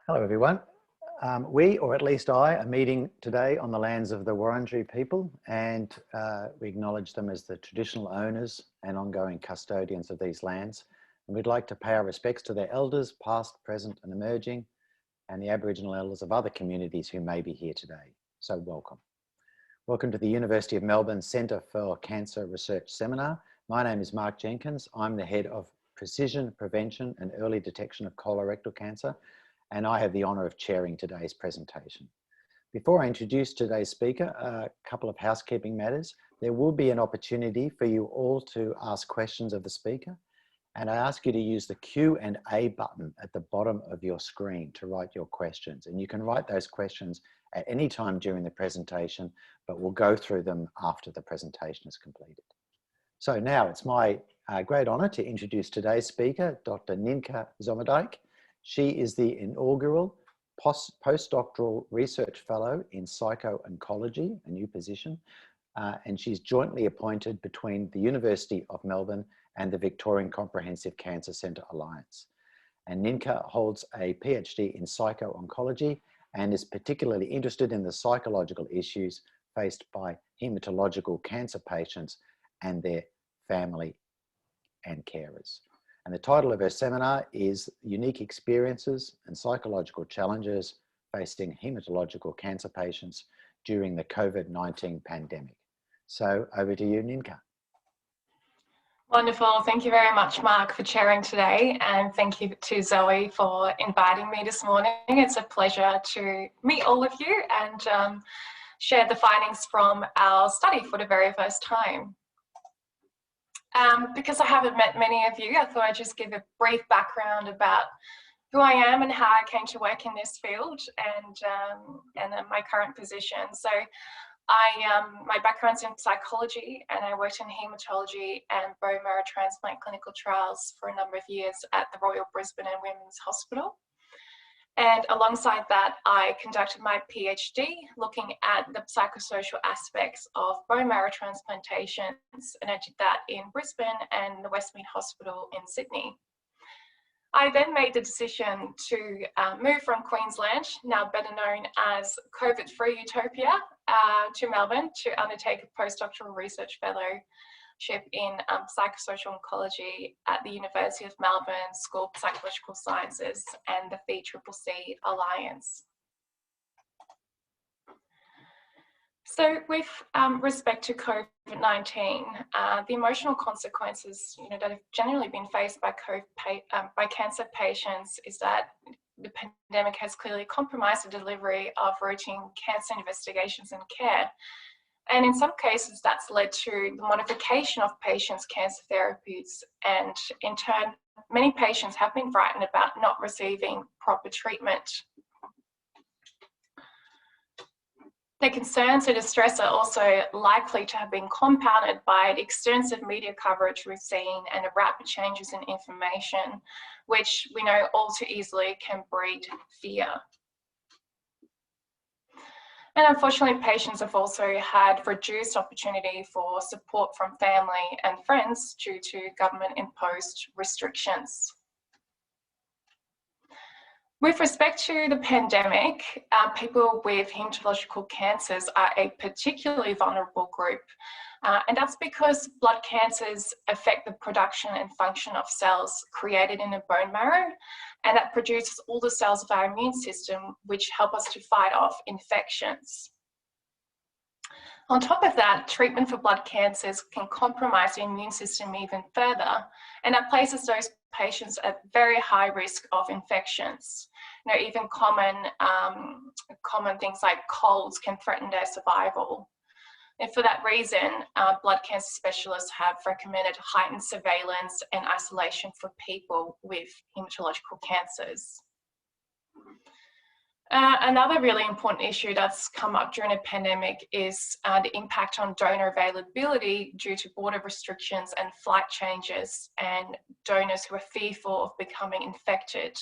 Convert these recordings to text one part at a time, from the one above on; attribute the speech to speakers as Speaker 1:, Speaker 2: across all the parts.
Speaker 1: Hello everyone. We, or at least I, are meeting today on the lands of the Wurundjeri people, and we acknowledge them as the traditional owners and ongoing custodians of these lands. And we'd like to pay our respects to their elders, past, present and emerging, and the Aboriginal elders of other communities who may be here today. So welcome. Welcome to the University of Melbourne Centre for Cancer Research Seminar. My name is Mark Jenkins. I'm the head of Precision Prevention and Early Detection of Colorectal Cancer, and I have the honour of chairing today's presentation. Before I introduce today's speaker, a couple of housekeeping matters. There will be an opportunity for you all to ask questions of the speaker, and I ask you to use the Q&A button at the bottom of your screen to write your questions. And you can write those questions at any time during the presentation, but we'll go through them after the presentation is completed. So now it's my great honour to introduce today's speaker, Dr. NIENKE ZOMERDIJK. She is the inaugural postdoctoral research fellow in Psycho-Oncology, a new position, and she's jointly appointed between the University of Melbourne and the Victorian Comprehensive Cancer Centre Alliance. And NIENKE holds a PhD in Psycho-Oncology and is particularly interested in the psychological issues faced by haematological cancer patients and their family and carers. And the title of her seminar is Unique Experiences and Psychological Challenges Facing Haematological Cancer Patients During the COVID-19 Pandemic. So over to you, NIENKE.
Speaker 2: Wonderful. Thank you very much, Mark, for chairing today. And thank you to Zoe for inviting me this morning. It's a pleasure to meet all of you and share the findings from our study for the very first time. Because I haven't met many of you, I thought I'd just give a brief background about who I am and how I came to work in this field and my current position. So my background's in psychology, and I worked in haematology and bone marrow transplant clinical trials for a number of years at the Royal Brisbane and Women's Hospital. And alongside that, I conducted my PhD looking at the psychosocial aspects of bone marrow transplantations, and I did that in Brisbane and the Westmead Hospital in Sydney. I then made the decision to move from Queensland, now better known as COVID-free utopia, to Melbourne to undertake a postdoctoral research fellowship in Psychosocial-Oncology at the University of Melbourne School of Psychological Sciences and the VCCC Alliance. So with respect to COVID-19, the emotional consequences that have generally been faced by cancer patients is that the pandemic has clearly compromised the delivery of routine cancer investigations and care. And in some cases, that's led to the modification of patients' cancer therapies. And in turn, many patients have been frightened about not receiving proper treatment. Their concerns and distress are also likely to have been compounded by the extensive media coverage we've seen and the rapid changes in information, which we know all too easily can breed fear. And unfortunately, patients have also had reduced opportunity for support from family and friends due to government-imposed restrictions. With respect to the pandemic, people with haematological cancers are a particularly vulnerable group. And that's because blood cancers affect the production and function of cells created in the bone marrow, and that produces all the cells of our immune system, which help us to fight off infections. On top of that, treatment for blood cancers can compromise the immune system even further, and that places those patients at very high risk of infections. Even common things like colds can threaten their survival. And for that reason, blood cancer specialists have recommended heightened surveillance and isolation for people with haematological cancers. Another really important issue that's come up during a pandemic is the impact on donor availability due to border restrictions and flight changes, and donors who are fearful of becoming infected.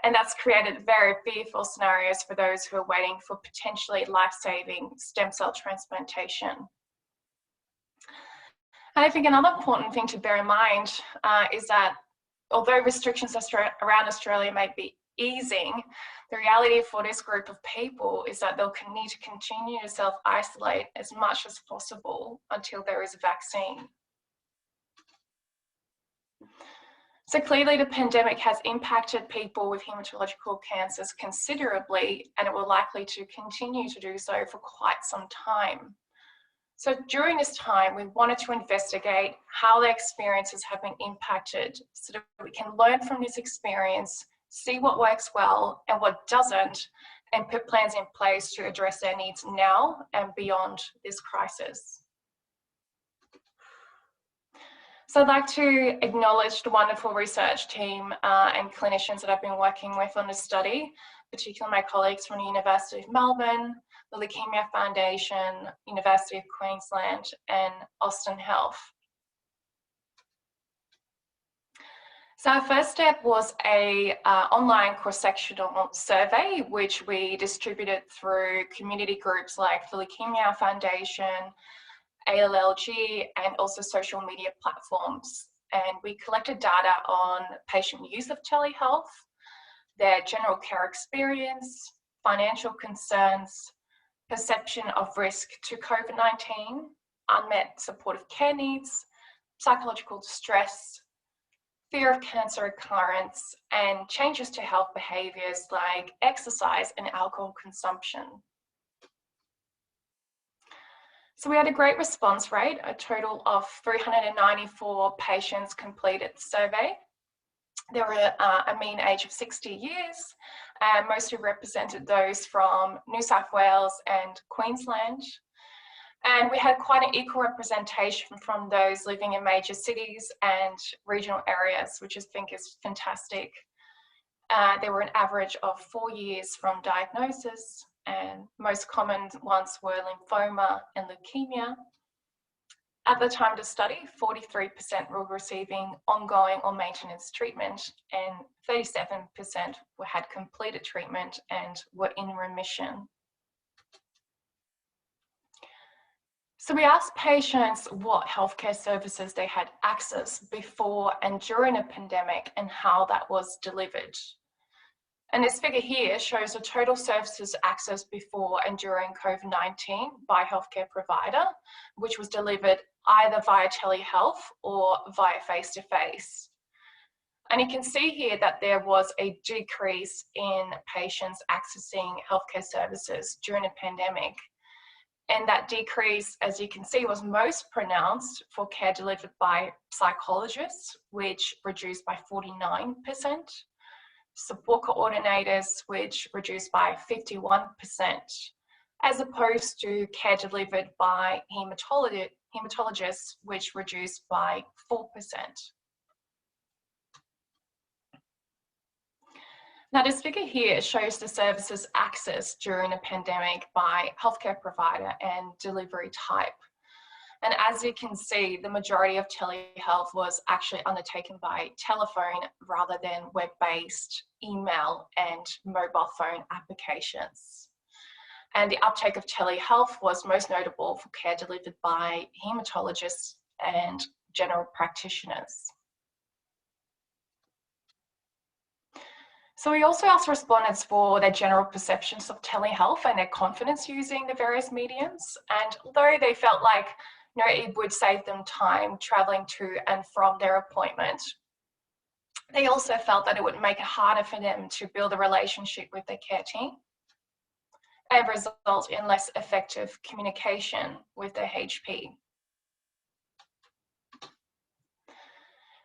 Speaker 2: And that's created very fearful scenarios for those who are waiting for potentially life-saving stem cell transplantation. And I think another important thing to bear in mind is that although restrictions around Australia may be easing, the reality for this group of people is that they'll need to continue to self-isolate as much as possible until there is a vaccine. So clearly the pandemic has impacted people with haematological cancers considerably, and it will likely to continue to do so for quite some time. So during this time, we wanted to investigate how their experiences have been impacted so that we can learn from this experience, see what works well and what doesn't, and put plans in place to address their needs now and beyond this crisis. So I'd like to acknowledge the wonderful research team and clinicians that I've been working with on this study, particularly my colleagues from the University of Melbourne, the Leukemia Foundation, University of Queensland, and Austin Health. So our first step was a online cross-sectional survey, which we distributed through community groups like the Leukemia Foundation, ALLG, and also social media platforms. And we collected data on patient use of telehealth, their general care experience, financial concerns, perception of risk to COVID-19, unmet supportive care needs, psychological distress, fear of cancer recurrence, and changes to health behaviours like exercise and alcohol consumption. So we had a great response rate. A total of 394 patients completed the survey. There were a mean age of 60 years, and mostly represented those from New South Wales and Queensland. And we had quite an equal representation from those living in major cities and regional areas, which I think is fantastic. There were an average of 4 years from diagnosis, and most common ones were lymphoma and leukemia. At the time of the study, 43% were receiving ongoing or maintenance treatment, and 37% had completed treatment and were in remission. So we asked patients what healthcare services they had access before and during a pandemic and how that was delivered. And this figure here shows the total services accessed before and during COVID-19 by a healthcare provider, which was delivered either via telehealth or via face-to-face. And you can see here that there was a decrease in patients accessing healthcare services during the pandemic. And that decrease, as you can see, was most pronounced for care delivered by psychologists, which reduced by 49%. Support coordinators, which reduced by 51%, as opposed to care delivered by haematologists, which reduced by 4%. Now this figure here shows the services accessed during the pandemic by healthcare provider and delivery type. And as you can see, the majority of telehealth was actually undertaken by telephone rather than web-based email and mobile phone applications. And the uptake of telehealth was most notable for care delivered by haematologists and general practitioners. So we also asked respondents for their general perceptions of telehealth and their confidence using the various mediums. And although they felt like it would save them time traveling to and from their appointment, they also felt that it would make it harder for them to build a relationship with their care team and result in less effective communication with their HP.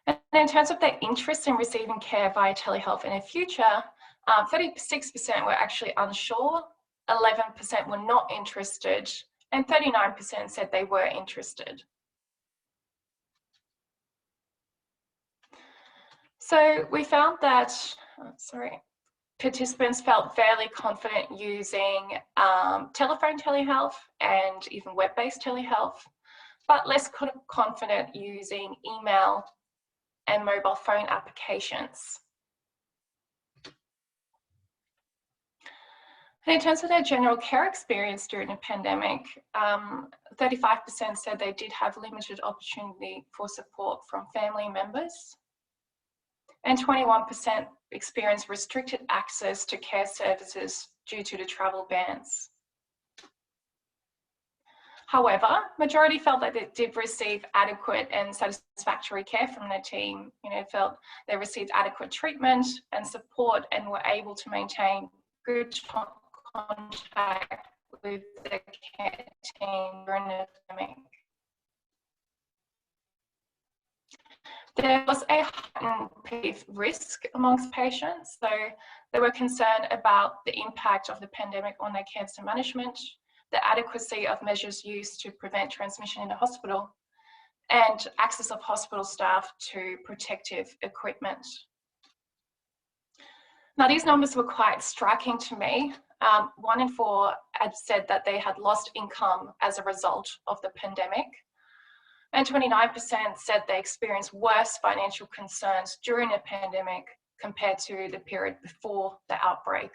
Speaker 2: And in terms of their interest in receiving care via telehealth in the future, 36% were actually unsure, 11% were not interested, and 39% said they were interested. So we found that, participants felt fairly confident using telephone telehealth and even web-based telehealth, but less confident using email and mobile phone applications. And in terms of their general care experience during the pandemic, 35% said they did have limited opportunity for support from family members, and 21% experienced restricted access to care services due to the travel bans. However, majority felt that they did receive adequate and satisfactory care from their team. Felt they received adequate treatment and support and were able to maintain good contact with the care team during the pandemic. There was a heightened risk amongst patients, so they were concerned about the impact of the pandemic on their cancer management, the adequacy of measures used to prevent transmission in the hospital, and access of hospital staff to protective equipment. Now, these numbers were quite striking to me. 1 in 4 had said that they had lost income as a result of the pandemic, and 29% said they experienced worse financial concerns during the pandemic compared to the period before the outbreak.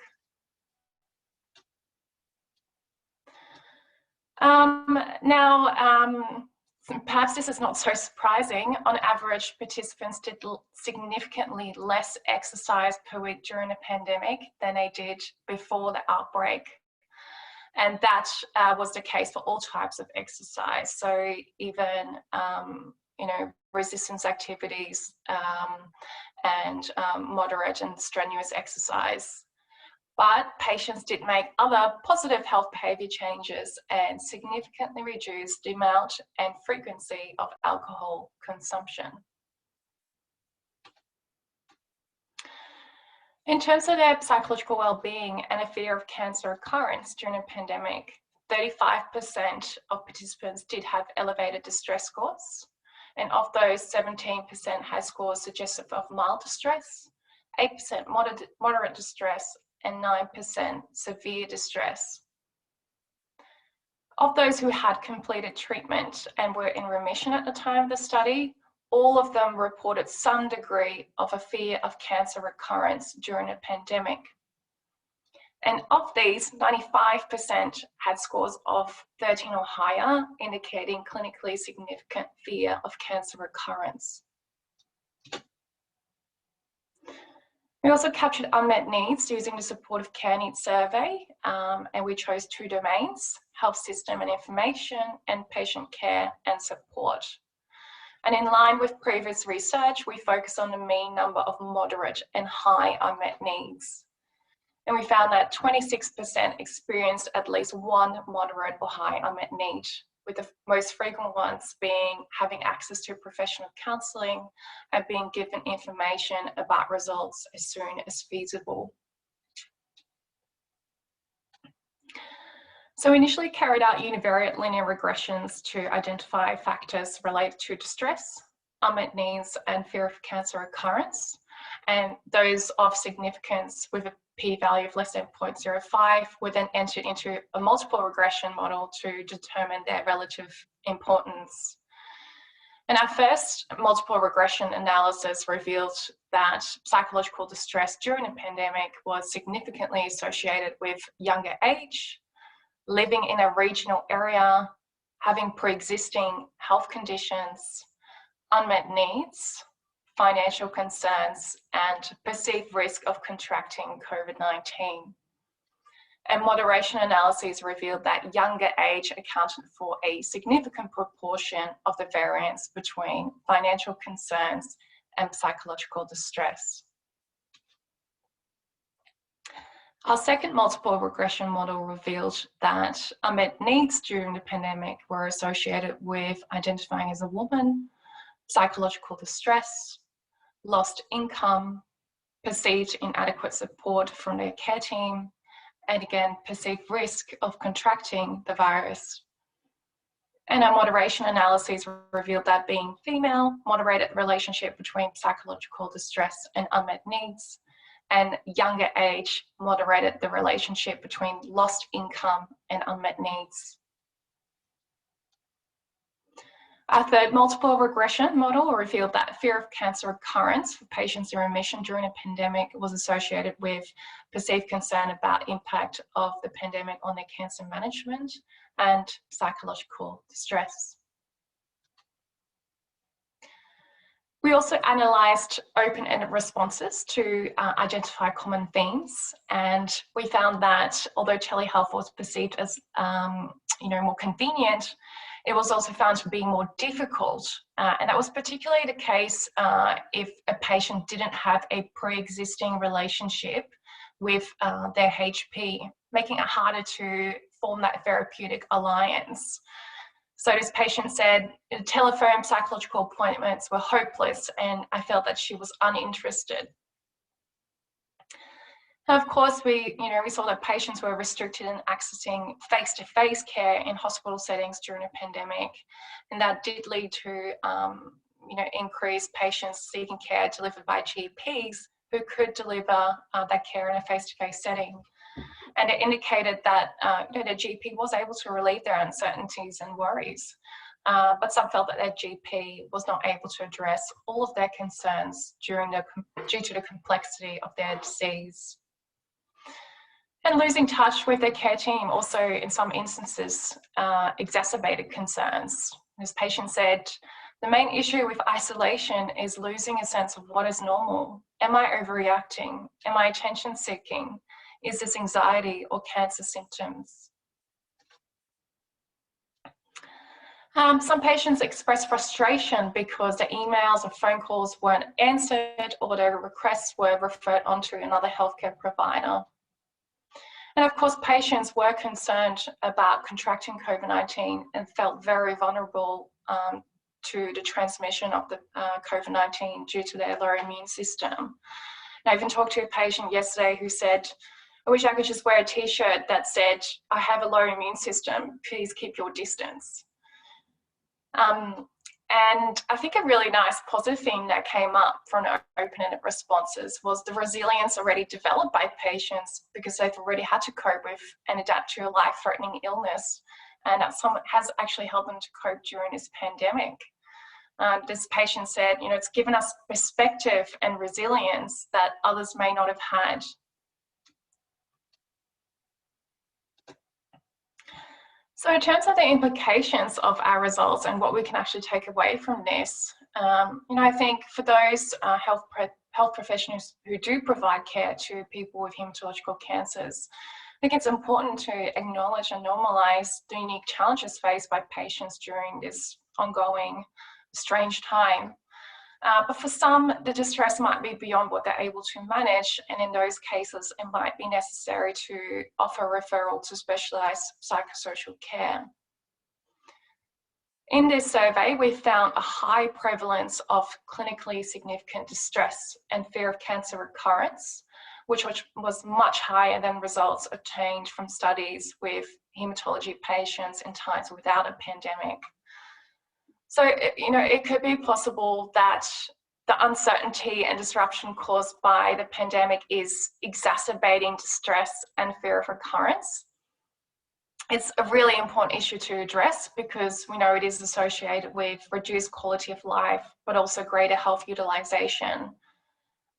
Speaker 2: Perhaps this is not so surprising. On average, participants did significantly less exercise per week during the pandemic than they did before the outbreak. And that was the case for all types of exercise. So even, resistance activities and moderate and strenuous exercise. But patients did make other positive health behaviour changes and significantly reduced the amount and frequency of alcohol consumption. In terms of their psychological well-being and a fear of cancer recurrence during a pandemic, 35% of participants did have elevated distress scores, and of those, 17% had scores suggestive of mild distress, 8% moderate distress, and 9% severe distress. Of those who had completed treatment and were in remission at the time of the study, all of them reported some degree of a fear of cancer recurrence during a pandemic. And of these, 95% had scores of 13 or higher, indicating clinically significant fear of cancer recurrence. We also captured unmet needs using the supportive care needs survey, and we chose 2 domains: health system and information, and patient care and support. And in line with previous research, we focused on the mean number of moderate and high unmet needs. And we found that 26% experienced at least one moderate or high unmet need, with the most frequent ones being having access to professional counselling and being given information about results as soon as feasible. So we initially carried out univariate linear regressions to identify factors related to distress, unmet needs, and fear of cancer recurrence, and those of significance with a p-value of less than 0.05 were then entered into a multiple regression model to determine their relative importance. And our first multiple regression analysis revealed that psychological distress during the pandemic was significantly associated with younger age, living in a regional area, having pre-existing health conditions, unmet needs, financial concerns, and perceived risk of contracting COVID-19. And moderation analyses revealed that younger age accounted for a significant proportion of the variance between financial concerns and psychological distress. Our second multiple regression model revealed that unmet needs during the pandemic were associated with identifying as a woman, psychological distress, lost income, perceived inadequate support from their care team, and again, perceived risk of contracting the virus. And our moderation analyses revealed that being female moderated the relationship between psychological distress and unmet needs, and younger age moderated the relationship between lost income and unmet needs. Our third multiple regression model revealed that fear of cancer recurrence for patients in remission during a pandemic was associated with perceived concern about impact of the pandemic on their cancer management and psychological distress. We also analysed open-ended responses to identify common themes, and we found that although telehealth was perceived as more convenient, it was also found to be more difficult, and that was particularly the case if a patient didn't have a pre-existing relationship with their HP, making it harder to form that therapeutic alliance. So this patient said, telephone psychological appointments were hopeless, and I felt that she was uninterested. And of course, we saw that patients were restricted in accessing face-to-face care in hospital settings during a pandemic, and that did lead to increased patients seeking care delivered by GPs who could deliver that care in a face-to-face setting. And it indicated that the GP was able to relieve their uncertainties and worries, but some felt that their GP was not able to address all of their concerns due to the complexity of their disease. And losing touch with their care team also, in some instances, exacerbated concerns. This patient said, the main issue with isolation is losing a sense of what is normal. Am I overreacting? Am I attention seeking? Is this anxiety or cancer symptoms? Some patients express frustration because their emails or phone calls weren't answered, or their requests were referred on to another healthcare provider. And of course, patients were concerned about contracting COVID-19 and felt very vulnerable to the transmission of the COVID-19 due to their low immune system. And I even talked to a patient yesterday who said, I wish I could just wear a t-shirt that said, I have a low immune system, please keep your distance. And I think a really nice positive thing that came up from open-ended responses was the resilience already developed by patients because they've already had to cope with and adapt to a life-threatening illness. And that has actually helped them to cope during this pandemic. This patient said, it's given us perspective and resilience that others may not have had. So in terms of the implications of our results and what we can actually take away from this, I think for those health professionals who do provide care to people with haematological cancers, I think it's important to acknowledge and normalise the unique challenges faced by patients during this ongoing strange time. But for some, the distress might be beyond what they're able to manage, and in those cases, it might be necessary to offer referral to specialised psychosocial care. In this survey, we found a high prevalence of clinically significant distress and fear of cancer recurrence, which was much higher than results obtained from studies with haematology patients in times without a pandemic. So, it could be possible that the uncertainty and disruption caused by the pandemic is exacerbating distress and fear of recurrence. It's a really important issue to address because we know it is associated with reduced quality of life, but also greater health utilisation.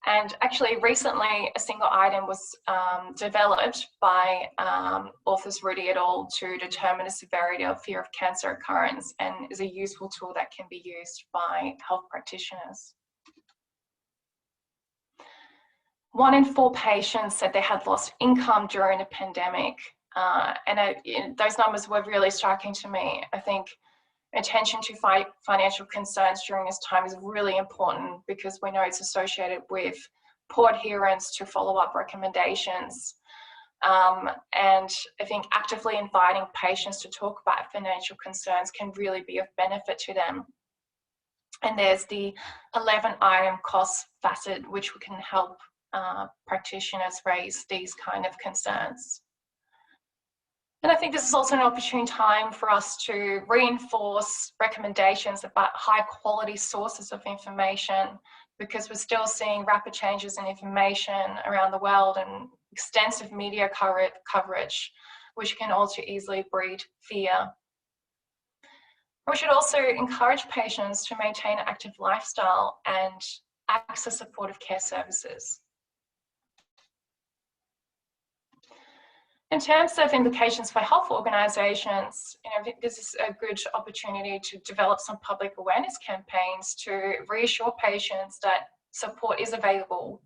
Speaker 2: And actually, recently, a single item was developed by authors Rudy et al. To determine the severity of fear of cancer occurrence, and is a useful tool that can be used by health practitioners. 1 in 4 patients said they had lost income during the pandemic, and those numbers were really striking to me. I think attention to financial concerns during this time is really important because we know it's associated with poor adherence to follow-up recommendations. And I think actively inviting patients to talk about financial concerns can really be of benefit to them. And there's the 11-item cost facet, which can help practitioners raise these kind of concerns. And I think this is also an opportune time for us to reinforce recommendations about high quality sources of information, because we're still seeing rapid changes in information around the world and extensive media coverage, which can also easily breed fear. We should also encourage patients to maintain an active lifestyle and access supportive care services. In terms of implications for health organisations, I think this is a good opportunity to develop some public awareness campaigns to reassure patients that support is available.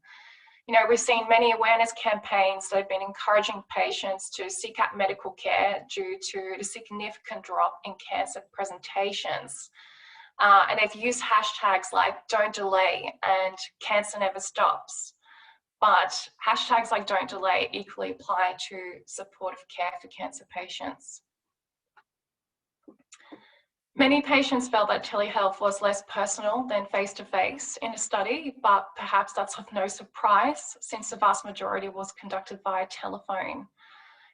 Speaker 2: We've seen many awareness campaigns that have been encouraging patients to seek out medical care due to the significant drop in cancer presentations. And they've used hashtags like "don't delay" and "cancer never stops." But hashtags like "don't delay" equally apply to supportive care for cancer patients. Many patients felt that telehealth was less personal than face-to-face in the study, but perhaps that's of no surprise since the vast majority was conducted via telephone.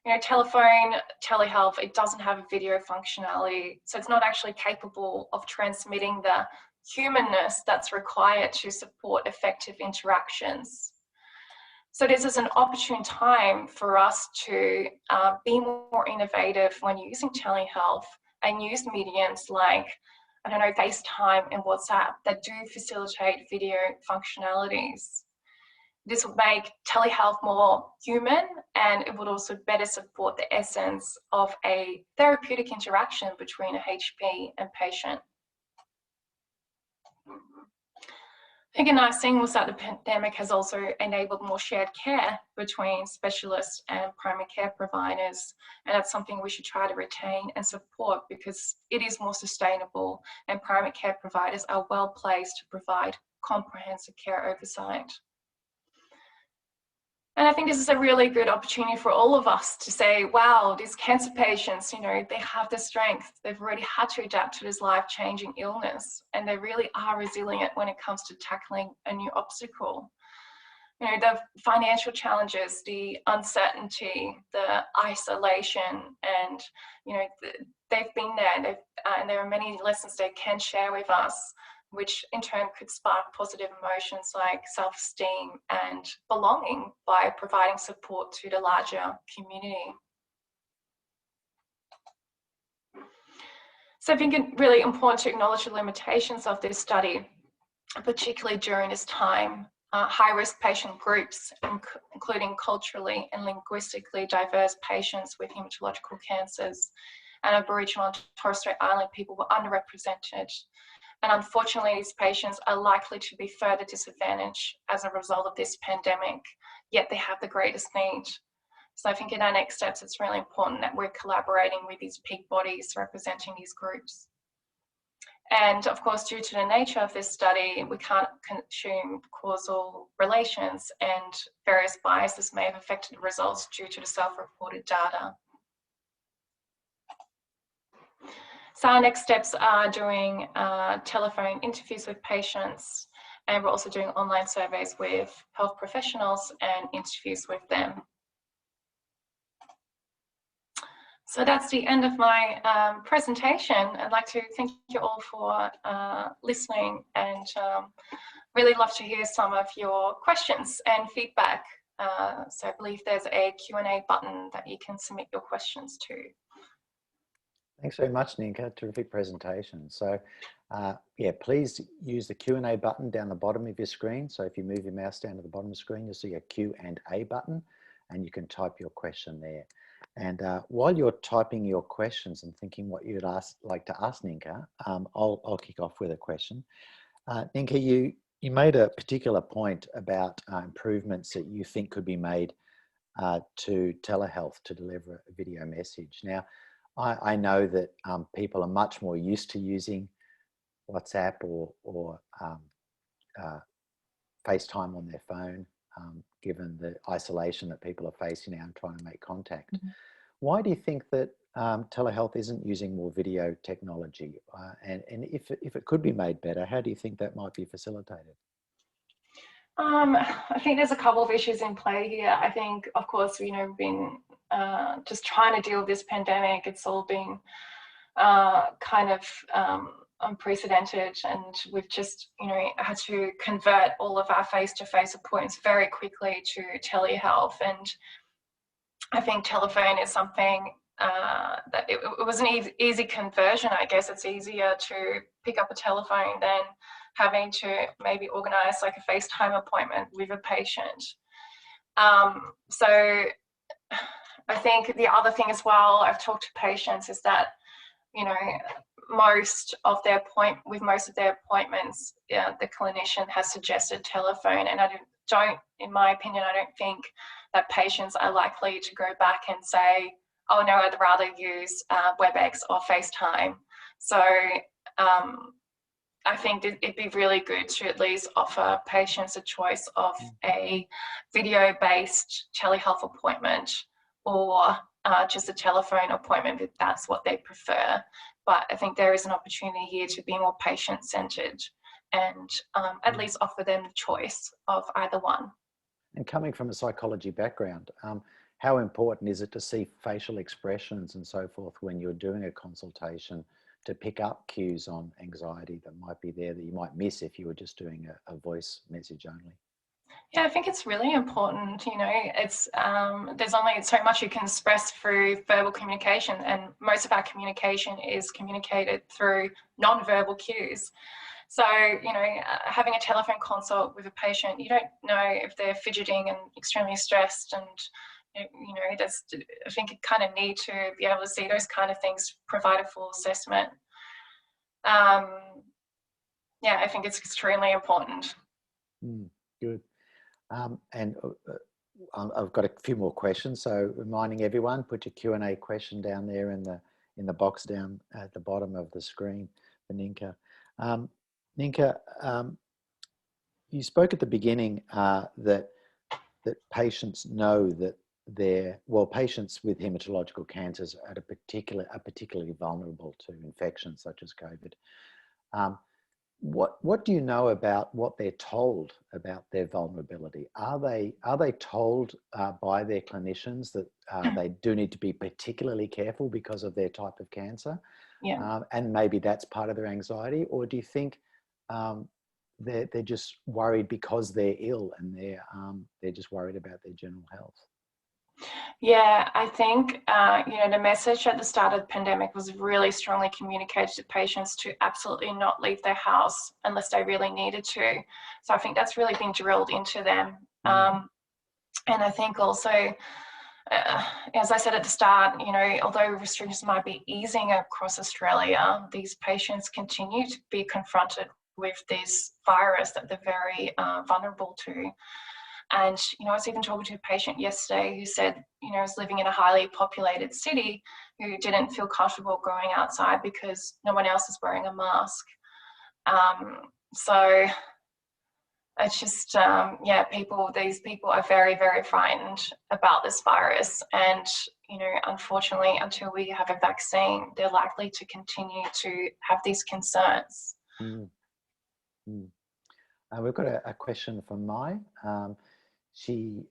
Speaker 2: Telehealth, it doesn't have a video functionality, so it's not actually capable of transmitting the humanness that's required to support effective interactions. So this is an opportune time for us to be more innovative when using telehealth and use mediums like, FaceTime and WhatsApp that do facilitate video functionalities. This would make telehealth more human, and it would also better support the essence of a therapeutic interaction between a HP and patient. I think a nice thing was that the pandemic has also enabled more shared care between specialists and primary care providers, and that's something we should try to retain and support because it is more sustainable and primary care providers are well placed to provide comprehensive care oversight. And I think this is a really good opportunity for all of us to say, wow, these cancer patients, they have the strength. They've already had to adapt to this life-changing illness, and they really are resilient when it comes to tackling a new obstacle. The financial challenges, the uncertainty, the isolation, and, they've been there, and there are many lessons they can share with us, which in turn could spark positive emotions like self-esteem and belonging by providing support to the larger community. So I think it's really important to acknowledge the limitations of this study, particularly during this time. High-risk patient groups, including culturally and linguistically diverse patients with haematological cancers, and Aboriginal and Torres Strait Island people were underrepresented. And unfortunately, these patients are likely to be further disadvantaged as a result of this pandemic, yet they have the greatest need. So I think in our next steps, it's really important that we're collaborating with these peak bodies representing these groups. And of course, due to the nature of this study, we can't assume causal relations, and various biases may have affected the results due to the self-reported data. So our next steps are doing telephone interviews with patients, and we're also doing online surveys with health professionals and interviews with them. So that's the end of my presentation. I'd like to thank you all for listening, and really love to hear some of your questions and feedback. So I believe there's a Q&A button that you can submit your questions to.
Speaker 1: Thanks very much, NIENKE. Terrific presentation. So, yeah, please use the Q&A button down the bottom of your screen. So if you move your mouse down to the bottom of the screen, you'll see a Q&A button, and you can type your question there. And while you're typing your questions and thinking what you'd like to ask NIENKE, I'll kick off with a question. NIENKE, you made a particular point about improvements that you think could be made to telehealth to deliver a video message. Now, I know that people are much more used to using WhatsApp or FaceTime on their phone, given the isolation that people are facing now and trying to make contact. Mm-hmm. Why do you think that telehealth isn't using more video technology? And if it could be made better, how do you think that might be facilitated?
Speaker 2: I think there's a couple of issues in play here. I think, of course, we've been just trying to deal with this pandemic. It's all been kind of unprecedented, and we've just, had to convert all of our face-to-face appointments very quickly to telehealth. And I think telephone is something that it was an easy conversion. I guess it's easier to pick up a telephone than having to maybe organize like a FaceTime appointment with a patient. So I think the other thing as well, I've talked to patients, is that, you know, most of their appointments, the clinician has suggested telephone, and I don't, in my opinion, I don't think that patients are likely to go back and say, oh no, I'd rather use WebEx or FaceTime. So I think it'd be really good to at least offer patients a choice of a video-based telehealth appointment, or just a telephone appointment if that's what they prefer. But I think there is an opportunity here to be more patient-centered and at least offer them the choice of either one.
Speaker 1: And coming from a psychology background, how important is it to see facial expressions and so forth when you're doing a consultation, to pick up cues on anxiety that might be there that you might miss if you were just doing a voice message only?
Speaker 2: Yeah, I think it's really important. You know, it's there's only so much you can express through verbal communication, and most of our communication is communicated through non-verbal cues. So, you know, having a telephone consult with a patient, you don't know if they're fidgeting and extremely stressed, and you know, I think you kind of need to be able to see those kind of things, provide a full assessment. Yeah, I think it's extremely important.
Speaker 1: Good. And I've got a few more questions, so reminding everyone, put your Q&A question down there in the box down at the bottom of the screen for NIENKE. NIENKE, you spoke at the beginning that patients know that patients with haematological cancers are particularly vulnerable to infections such as COVID. What do you know about what they're told about their vulnerability? Are they told by their clinicians that they do need to be particularly careful because of their type of cancer?
Speaker 2: Yeah.
Speaker 1: And maybe that's part of their anxiety, or do you think they're just worried because they're ill and they're just worried about their general health?
Speaker 2: Yeah, I think, you know, the message at the start of the pandemic was really strongly communicated to patients to absolutely not leave their house unless they really needed to. So I think that's really been drilled into them. And I think also, as I said at the start, you know, although restrictions might be easing across Australia, these patients continue to be confronted with this virus that they're very vulnerable to. And, you know, I was even talking to a patient yesterday who said, you know, was living in a highly populated city who didn't feel comfortable going outside because no one else is wearing a mask. So it's just, yeah, these people are very, very frightened about this virus. And, you know, unfortunately, until we have a vaccine, they're likely to continue to have these concerns.
Speaker 1: We've got a question from Mai. She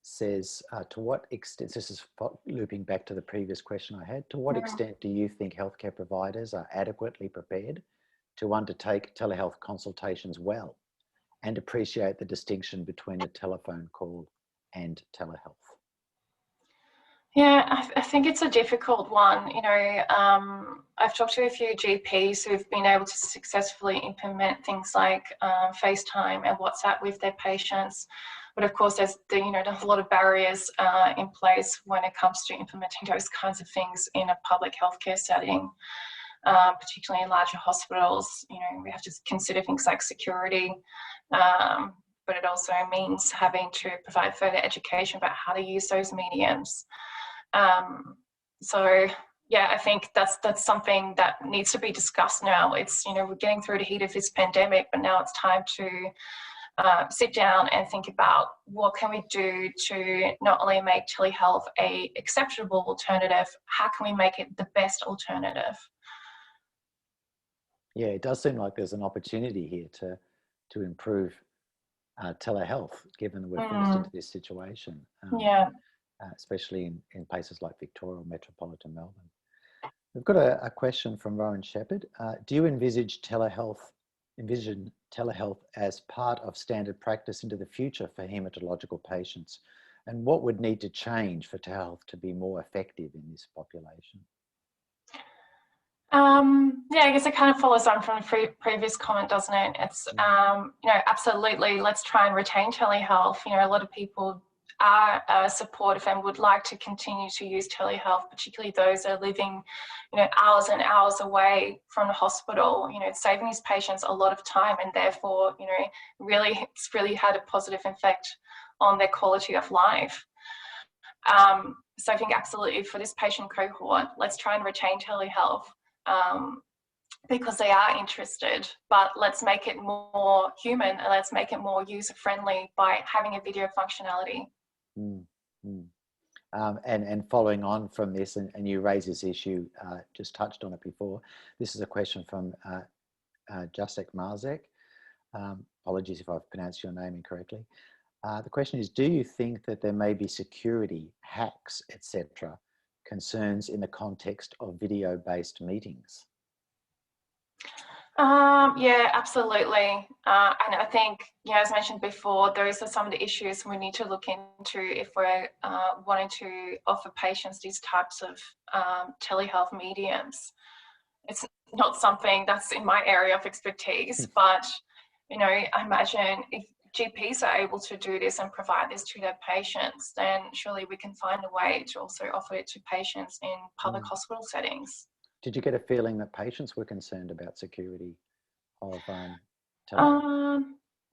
Speaker 1: says, to what extent, this is looping back to the previous question I had, to what extent do you think healthcare providers are adequately prepared to undertake telehealth consultations well and appreciate the distinction between a telephone call and telehealth?
Speaker 2: Yeah, I think it's a difficult one. You know, I've talked to a few GPs who've been able to successfully implement things like FaceTime and WhatsApp with their patients. But of course, there's a lot of barriers in place when it comes to implementing those kinds of things in a public healthcare setting, particularly in larger hospitals. You know, we have to consider things like security, but it also means having to provide further education about how to use those mediums. So yeah, I think that's something that needs to be discussed now. It's, you know, we're getting through the heat of this pandemic, but now it's time to sit down and think about what can we do to not only make telehealth a acceptable alternative, how can we make it the best alternative?
Speaker 1: Yeah, it does seem like there's an opportunity here to improve telehealth, given we're forced into this situation.
Speaker 2: Yeah.
Speaker 1: Especially in places like Victoria or metropolitan Melbourne. We've got a question from Rowan Shepherd. Do you envision telehealth as part of standard practice into the future for haematological patients? And what would need to change for telehealth to be more effective in this population?
Speaker 2: Yeah, I guess it kind of follows on from the previous comment, doesn't it? It's, you know, absolutely, let's try and retain telehealth. You know, a lot of people are supportive and would like to continue to use telehealth, particularly those that are living, hours and hours away from the hospital, it's saving these patients a lot of time, and therefore, it's really had a positive effect on their quality of life. So I think absolutely for this patient cohort, let's try and retain telehealth because they are interested, but let's make it more human and let's make it more user-friendly by having a video functionality.
Speaker 1: And following on from this, and you raised this issue, just touched on it before. This is a question from Jacek Marzek. Apologies if I've pronounced your name incorrectly. The question is, do you think that there may be security, hacks, etc., concerns in the context of video-based meetings?
Speaker 2: Yeah, absolutely. And I think, as mentioned before, those are some of the issues we need to look into if we're wanting to offer patients these types of telehealth mediums. It's not something that's in my area of expertise, but, I imagine if GPs are able to do this and provide this to their patients, then surely we can find a way to also offer it to patients in public hospital settings.
Speaker 1: Did you get a feeling that patients were concerned about security of telehealth?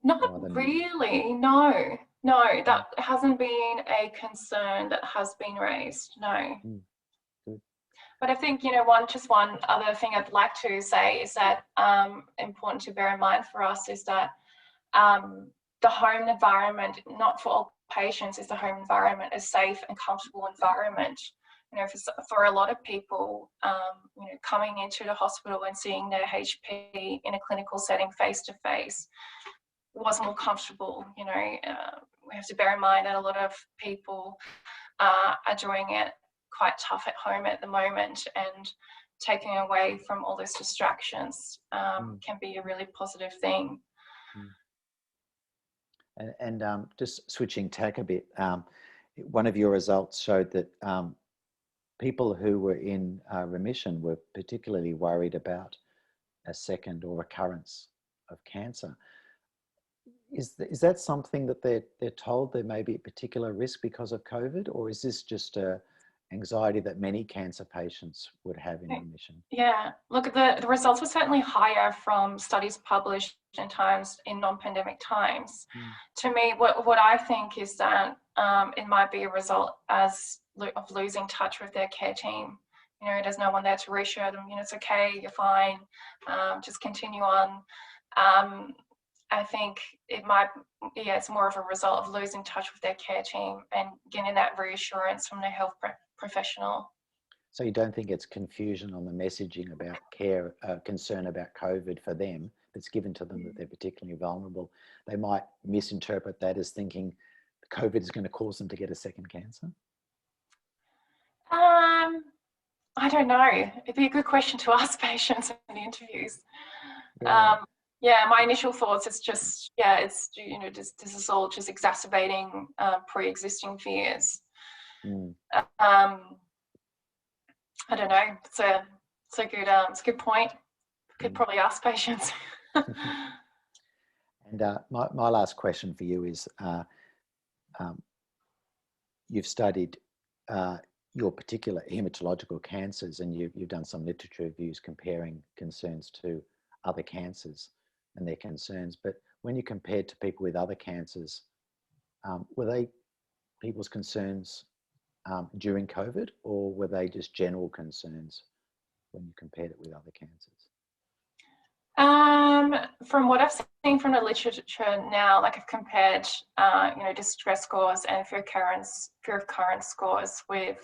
Speaker 2: Not really, no. No, that hasn't been a concern that has been raised, no.
Speaker 1: Good.
Speaker 2: But I think, one other thing I'd like to say is that important to bear in mind for us is that the home environment, not for all patients, is the home environment a safe and comfortable environment. For a lot of people, coming into the hospital and seeing their HP in a clinical setting face-to-face was more comfortable. We have to bear in mind that a lot of people are doing it quite tough at home at the moment, and taking away from all those distractions can be a really positive thing.
Speaker 1: And just switching tack a bit, one of your results showed that people who were in remission were particularly worried about a second or recurrence of cancer. Is that something that they're told there may be a particular risk because of COVID, or is this just a anxiety that many cancer patients would have in remission?
Speaker 2: Yeah, look, the results were certainly higher from studies published in non-pandemic times. To me, what I think is that it might be a result of losing touch with their care team. There's no one there to reassure them, it's okay, you're fine, just continue on. I think it's more of a result of losing touch with their care team and getting that reassurance from their health professional.
Speaker 1: So you don't think it's confusion on the messaging about care, concern about COVID for them that's given to them, that they're particularly vulnerable? They might misinterpret that as thinking COVID is going to cause them to get a second cancer?
Speaker 2: I don't know. It'd be a good question to ask patients in the interviews.
Speaker 1: Yeah.
Speaker 2: My initial thoughts is just, it's, this is all just exacerbating pre-existing fears. I don't know. It's a good point. Could probably ask patients.
Speaker 1: And my last question for you is, you've studied your particular haematological cancers, and you've done some literature reviews comparing concerns to other cancers and their concerns. But when you compared to people with other cancers, were they people's concerns during COVID, or were they just general concerns when you compared it with other cancers?
Speaker 2: From what I've seen from the literature now, like I've compared, distress scores and fear of recurrence scores with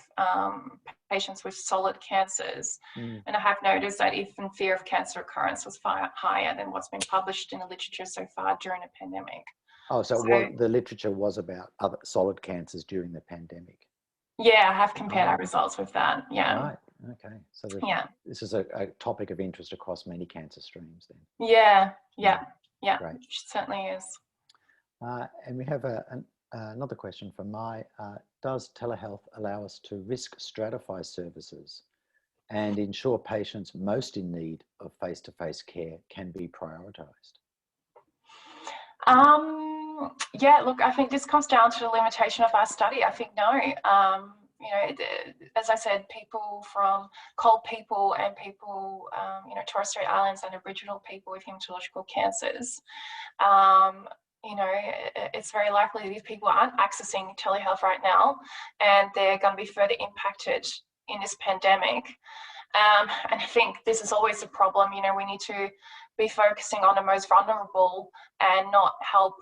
Speaker 2: patients with solid cancers. And I have noticed that even fear of cancer recurrence was far higher than what's been published in the literature so far during the pandemic.
Speaker 1: Oh, so the literature was about other solid cancers during the pandemic?
Speaker 2: Yeah, I have compared our results with that. Yeah.
Speaker 1: Right. Okay. So this is a topic of interest across many cancer streams then.
Speaker 2: Yeah.
Speaker 1: Great.
Speaker 2: It certainly is.
Speaker 1: And we have another question from Mai. Does telehealth allow us to risk stratify services and ensure patients most in need of face-to-face care can be prioritised?
Speaker 2: Yeah, look, I think this comes down to the limitation of our study. I think no. You know, as I said, people from cold people and people, you know, Torres Strait Islands and Aboriginal people with hematological cancers, you know, it's very likely these people aren't accessing telehealth right now, and they're going to be further impacted in this pandemic. And I think this is always a problem. You know, we need to be focusing on the most vulnerable and not help.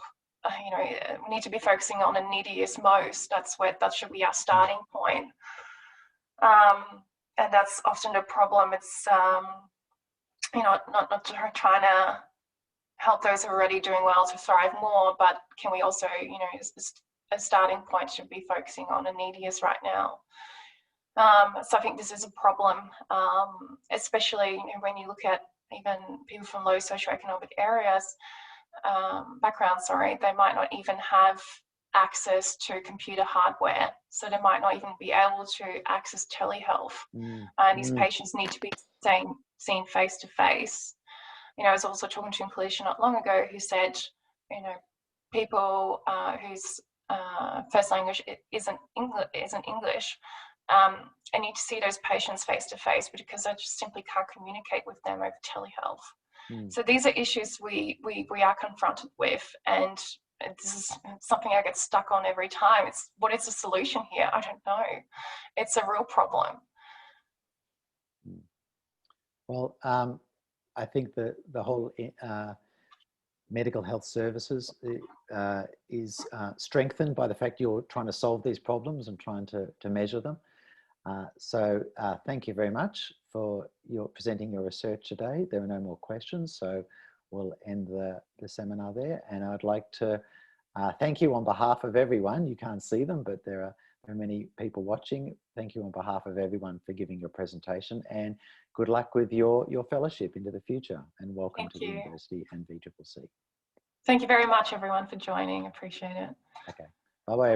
Speaker 2: You know, we need to be focusing on the neediest most. That should be our starting point. And that's often the problem. It's you know, not trying to help those who are already doing well to thrive more, but can we also, you know, a starting point should be focusing on the neediest right now. So I think this is a problem, especially, you know, when you look at even people from low socioeconomic areas, background, sorry, they might not even have access to computer hardware, so they might not even be able to access telehealth. And these patients need to be seen face to face. You know, I was also talking to a clinician not long ago who said, you know, people whose first language isn't English, I need to see those patients face to face because I just simply can't communicate with them over telehealth. So these are issues we are confronted with, and this is something I get stuck on every time. It's what is the solution here? I don't know. It's a real problem.
Speaker 1: Well, I think the whole medical health services is strengthened by the fact you're trying to solve these problems and trying to measure them. So thank you very much for presenting your research today. There are no more questions, so we'll end the seminar there. And I'd like to thank you on behalf of everyone. You can't see them, but there are many people watching. Thank you on behalf of everyone for giving your presentation, and good luck with your fellowship into the future, and welcome to the university and VCCC.
Speaker 2: Thank you very much, everyone, for joining. Appreciate it.
Speaker 1: Okay. Bye-bye, everyone.